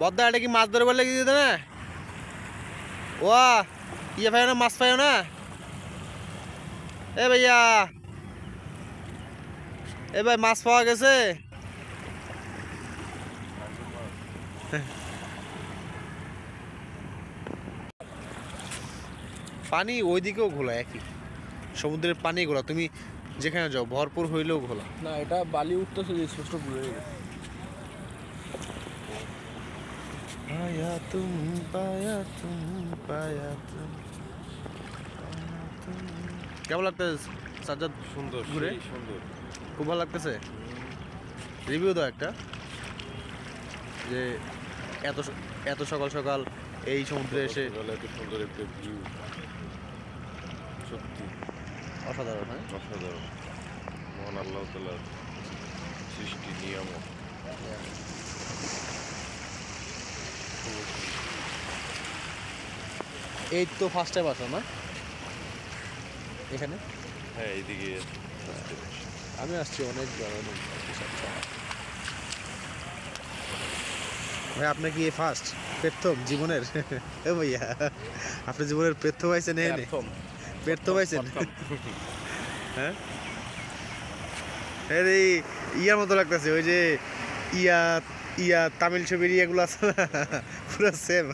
বদ্দা এটা কি মাছ ধরে বলে দিতে না? ও ইয়ে পাইও না, মাছ পাইও না? এ ভাইয়া, এ ভাই মাছ পাওয়া গেছে? পানি ওইদিকেও ঘোলা, একই সমুদ্রের পানি ঘোলা। তুমি যেখানে যাও ভরপুর হইলেও ঘোলা। না, এটা বালি উঠতেছে যে স্পষ্ট ভুলে গেছে। পায়া তুম পায়া তুম পায়া তুম। কেমন লাগতেছে সাজ্জাদ? সুন্দর, ঘুরে সুন্দর, খুব ভালো লাগতেছে। রিভিউ দাও একটা, যে এত এত সকাল সকাল এই সমুদ্রে এসে এত সুন্দর একটা ভিউ, সত্যি অসাধারণ। হ্যাঁ, অসাধারণ। মহান আল্লাহ তাআলার সৃষ্টি নিয়ামত। এই তো ফার্স্ট টাইম আসো না এখানে? হ্যাঁ, এইদিকে আমি আসছি অনেক। ভাই আপনার কি ফার্স্ট, প্রথম জীবনের? এ ভাইয়া, আপনি জীবনের প্রথম আইছেন এখানে? প্রথম আইছেন? হ্যাঁ, এই ইয়ার মতো লাগতেছে, ওই যে ইয়া ইয়া তামিল ছবির ইয়াগুলো আছে না, পুরো সেম।